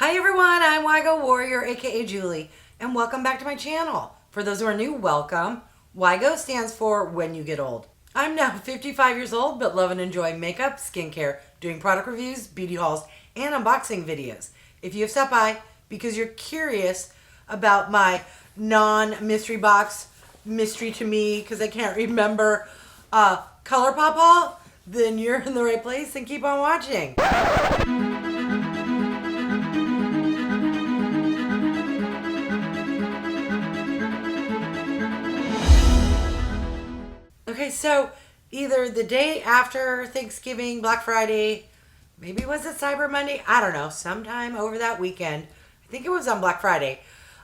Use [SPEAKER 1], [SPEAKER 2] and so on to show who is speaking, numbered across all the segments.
[SPEAKER 1] Hi everyone, I'm Wygo Warrior, aka Julie, and welcome back to my channel. For those who are new, welcome. Wygo stands for When You Get Old. I'm now 55 years old, but love and enjoy makeup, skincare, doing product reviews, beauty hauls, and unboxing videos. If you have stopped by because you're curious about my non-mystery box, mystery to me because I can't remember, Colourpop haul, then you're in the right place and keep on watching. Okay, so either the day after Thanksgiving, Black Friday, maybe was it Cyber Monday? I don't know. Sometime over that weekend, I think it was on Black Friday,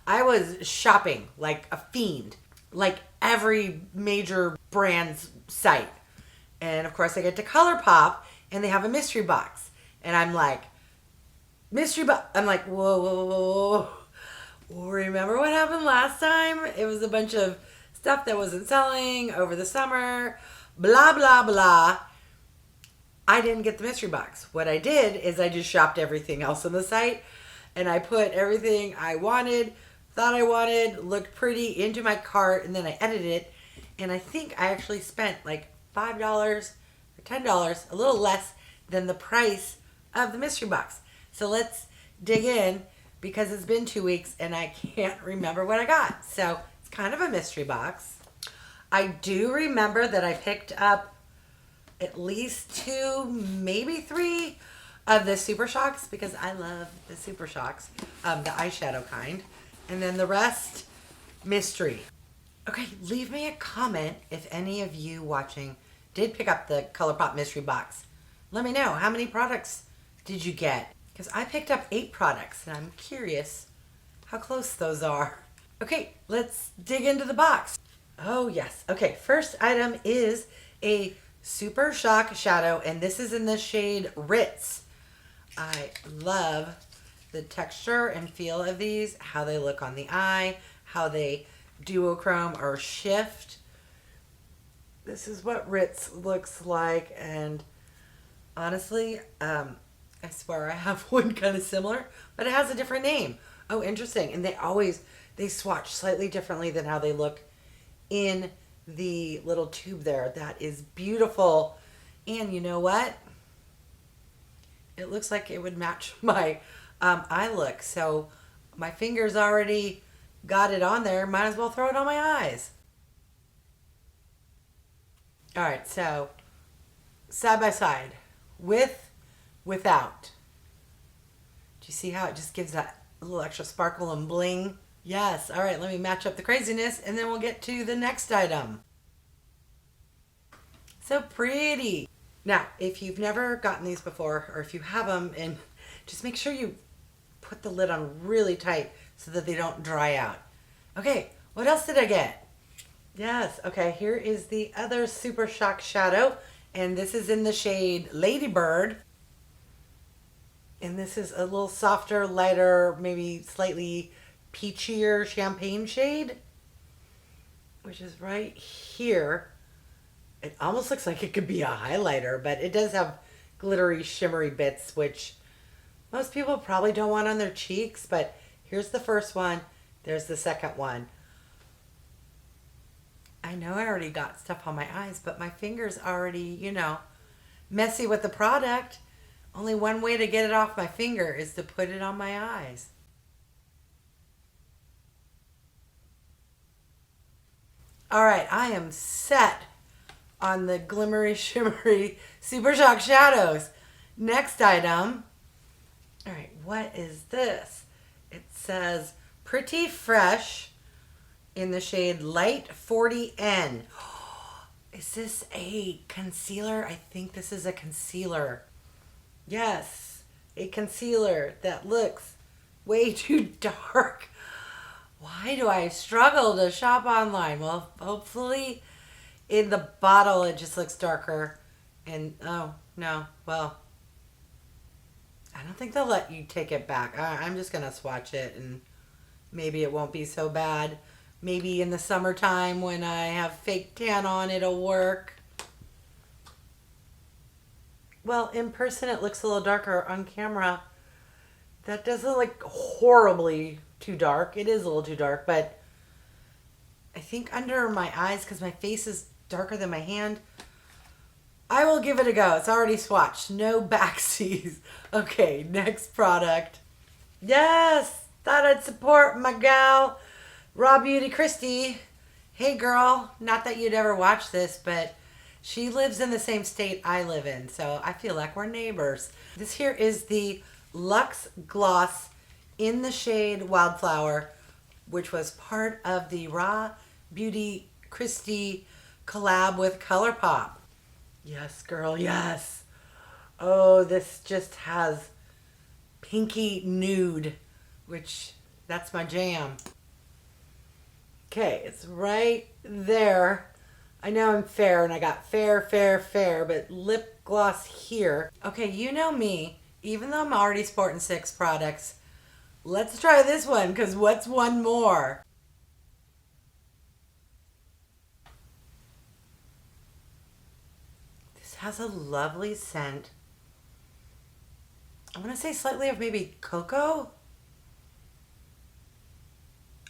[SPEAKER 1] I was shopping like a fiend, like every major brand's site. And of course, I get to Colourpop and they have a mystery box. And I'm like, mystery box. I'm like, whoa, whoa, whoa, whoa. Remember what happened last time? It was a bunch of stuff that wasn't selling over the summer, blah, blah, blah. I didn't get the mystery box. What I did is I just shopped everything else on the site and I put everything I wanted, thought I wanted, looked pretty into my cart, and then I edited it. And I think I actually spent like $5 or $10, a little less than the price of the mystery box. So let's dig in because it's been 2 weeks and I can't remember what I got. So it's kind of a mystery box. I do remember that I picked up at least 2, maybe 3 of the Super Shocks because I love the Super Shocks, the eyeshadow kind. And then the rest, mystery. Okay, leave me a comment if any of you watching did pick up the Colourpop mystery box. Let me know, how many products did you get? Because I picked up 8 products and I'm curious how close those are. Okay, let's dig into the box. Oh yes, okay, first item is a Super Shock shadow and this is in the shade Ritz. I love the texture and feel of these, how they look on the eye, how they duochrome or shift. This is what Ritz looks like, and honestly, I swear I have one kind of similar, but it has a different name. Oh, interesting. And they swatch slightly differently than how they look in the little tube there. That is beautiful. And you know what? It looks like it would match my eye look. So my fingers already got it on there. Might as well throw it on my eyes. All right, so side by side, with, without. Do you see how it just gives that little extra sparkle and bling? Yes. All right, let me match up the craziness and then we'll get to the next item. So pretty. Now, if you've never gotten these before, or if you have them, and just make sure you put the lid on really tight so that they don't dry out. Okay, what else did I get? Yes, okay, here is the other Super Shock shadow, and this is in the shade Ladybird. And this is a little softer, lighter, maybe slightly peachier champagne shade, which is right here. It almost looks like it could be a highlighter, but it does have glittery, shimmery bits, which most people probably don't want on their cheeks, but here's the first one. There's the second one. I know I already got stuff on my eyes, but my fingers already, you know, messy with the product. Only one way to get it off my finger is to put it on my eyes. All right, I am set on the glimmery, shimmery Super Shock shadows. Next item. All right, what is this? It says Pretty Fresh in the shade Light 40N. Is this a concealer? I think this is a concealer. Yes, a concealer that looks way too dark. Why do I struggle to shop online? Well, hopefully in the bottle it just looks darker. And oh, no, well, I don't think they'll let you take it back. I'm just going to swatch it and maybe it won't be so bad. Maybe in the summertime when I have fake tan on, it'll work. Well, in person it looks a little darker. On camera, That doesn't look horribly too dark. It is a little too dark, but I think under my eyes, because my face is darker than my hand, I will give it a go. It's already swatched. No backsies. Okay, next product. Yes, thought I'd support my gal, Raw Beauty Kristi. Hey girl, not that you'd ever watch this, but she lives in the same state I live in, so I feel like we're neighbors. This here is the Luxe Gloss in the shade Wildflower, which was part of the Raw Beauty Kristi collab with Colourpop. Yes, girl, yes. Oh, this just has pinky nude, which that's my jam. Okay, it's right there. I know I'm fair and I got fair, but lip gloss here. Okay, you know me. Even though I'm already sporting 6 products, let's try this one, because what's one more? This has a lovely scent. I want to say slightly of maybe cocoa.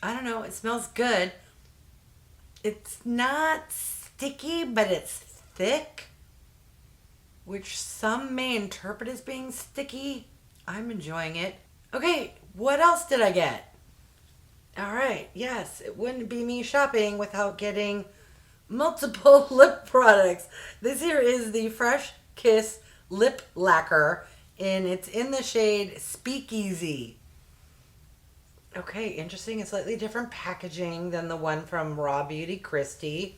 [SPEAKER 1] I don't know. It smells good. It's not sticky, but it's thick, which some may interpret as being sticky. I'm enjoying it. Okay, what else did I get? All right, yes, it wouldn't be me shopping without getting multiple lip products. This here is the Fresh Kiss Lip Lacquer, and it's in the shade Speakeasy. Okay, interesting and slightly different packaging than the one from Raw Beauty Kristi.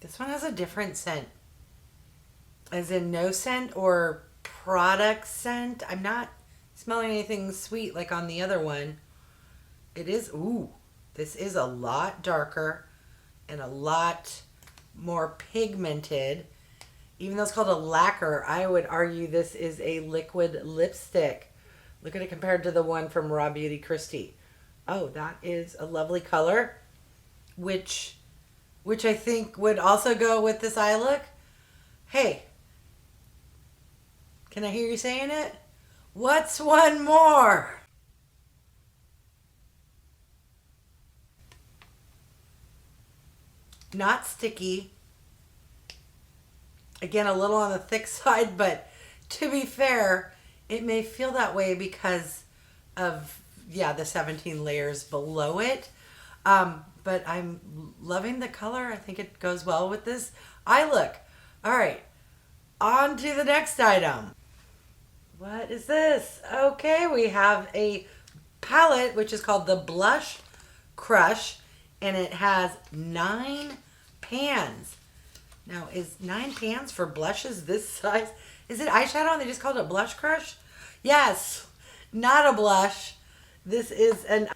[SPEAKER 1] This one has a different scent. As in no scent or product scent. I'm not smelling anything sweet like on the other one. It is, ooh, this is a lot darker and a lot more pigmented. Even though it's called a lacquer, I would argue this is a liquid lipstick. Look at it compared to the one from Raw Beauty Kristi. Oh, that is a lovely color, which I think would also go with this eye look. Hey, can I hear you saying it? What's one more? Not sticky. Again, a little on the thick side, but to be fair, it may feel that way because of, yeah, the 17 layers below it. But I'm loving the color. I think it goes well with this eye look. All right, on to the next item. What is this? Okay, we have a palette, which is called the Blush Crush, and it has 9 pans. Now, is 9 pans for blushes this size? Is it eyeshadow and they just called it Blush Crush? Yes, not a blush. This is an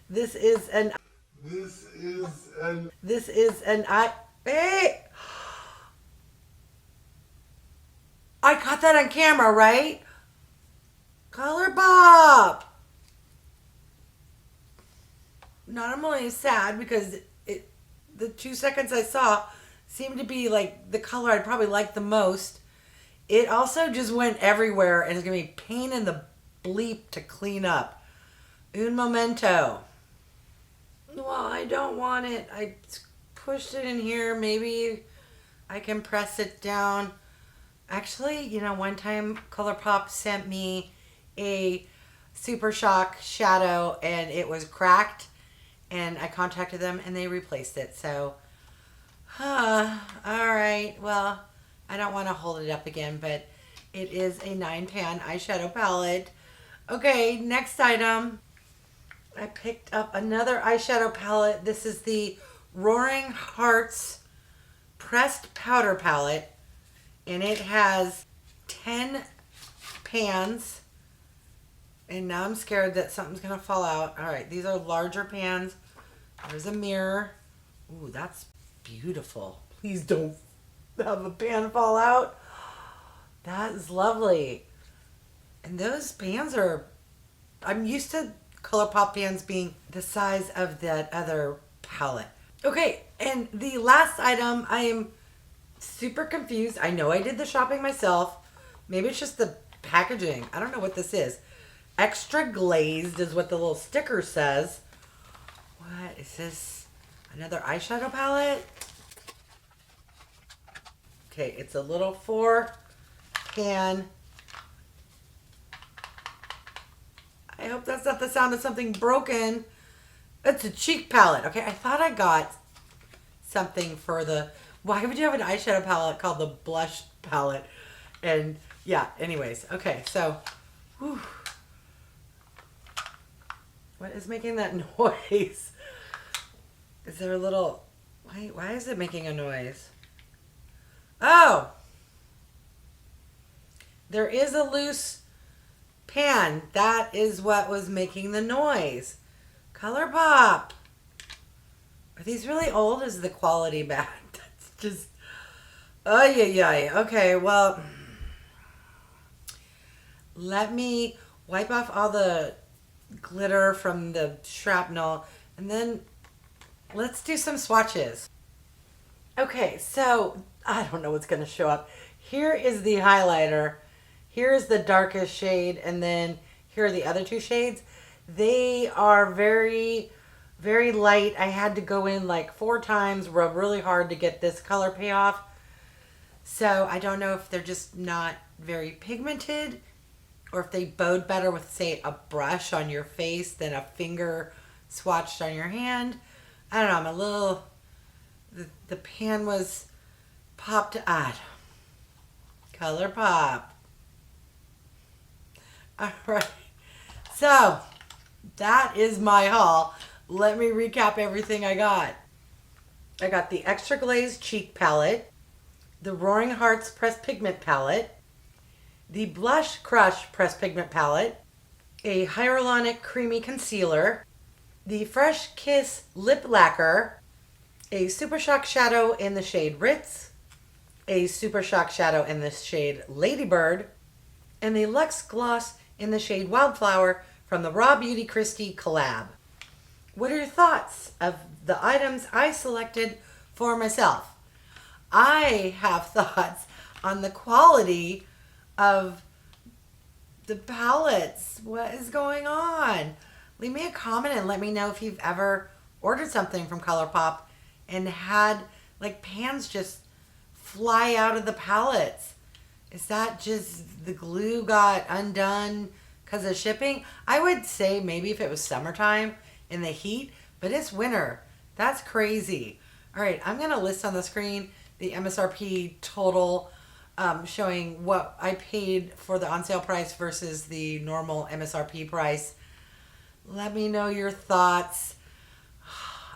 [SPEAKER 1] hey! I caught that on camera, right? Colourpop! Normally sad because the 2 seconds I saw seemed to be like the color I'd probably like the most. It also just went everywhere and it's going to be pain in the bleep to clean up. Un momento. Well, I don't want it. I pushed it in here. Maybe I can press it down. Actually, you know, one time Colourpop sent me a Super Shock shadow and it was cracked and I contacted them and they replaced it. So, all right. Well, I don't want to hold it up again, but it is a 9-pan eyeshadow palette. Okay, next item. I picked up another eyeshadow palette. This is the Roaring Hearts Pressed Powder Palette, and it has 10 pans. And now I'm scared that something's going to fall out. All right, these are larger pans. There's a mirror. Ooh, that's beautiful. Please don't have a pan fall out. That is lovely. And those pans are, I'm used to Colourpop pans being the size of that other palette. Okay, and the last item, I am super confused. I know I did the shopping myself. Maybe it's just the packaging. I don't know what this is. Extra glazed is what the little sticker says. What is this? Another eyeshadow palette? Okay, it's a little 4-pan. I hope that's not the sound of something broken. It's a cheek palette. Okay, I thought I got something for the... Why would you have an eyeshadow palette called the blush palette? And yeah, anyways. Okay, so... Whew. What is making that noise? Is there a little... Why is it making a noise? Oh! There is a loose pan. That is what was making the noise. Colourpop. Are these really old? Is the quality bad? That's just... Oh, yeah. Okay, well... Let me wipe off all the glitter from the shrapnel, and then let's do some swatches. Okay, so I don't know what's going to show up. Here is the highlighter. Here is the darkest shade, and then here are the other two shades. They are very, very light. I had to go in like 4 times, rub really hard to get this color payoff. So I don't know if they're just not very pigmented, or if they bode better with, say, a brush on your face than a finger swatched on your hand. I don't know. I'm a little... The pan was popped out. Colourpop. All right. So, that is my haul. Let me recap everything I got. I got the Extra Glazed Cheek Palette, the Roaring Hearts Pressed Pigment Palette, the Blush Crush Pressed Pigment Palette, a Hyaluronic Creamy Concealer, the Fresh Kiss Lip Lacquer, a Super Shock Shadow in the shade Ritz, a Super Shock Shadow in the shade Ladybird, and the Luxe Gloss in the shade Wildflower from the Raw Beauty Kristi collab. What are your thoughts of the items I selected for myself? I have thoughts on the quality of the palettes. What is going on? Leave me a comment and let me know if you've ever ordered something from Colourpop and had like pans just fly out of the palettes. Is that just the glue got undone because of shipping? I would say maybe if it was summertime in the heat, but it's winter. That's crazy. All right, I'm going to list on the screen the MSRP total, showing what I paid for the on sale price versus the normal MSRP price. Let me know your thoughts.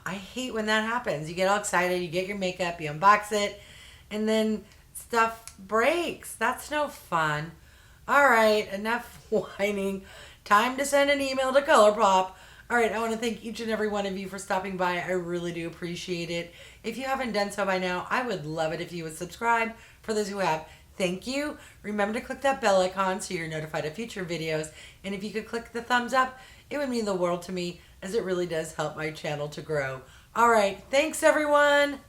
[SPEAKER 1] I hate when that happens. You get all excited, you get your makeup, you unbox it, and then stuff breaks. That's no fun. All right, enough whining. Time to send an email to Colourpop. All right, I want to thank each and every one of you for stopping by. I really do appreciate it. If you haven't done so by now, I would love it if you would subscribe. For those who have, thank you. Remember to click that bell icon so you're notified of future videos. And if you could click the thumbs up, it would mean the world to me, as it really does help my channel to grow. All right, thanks everyone.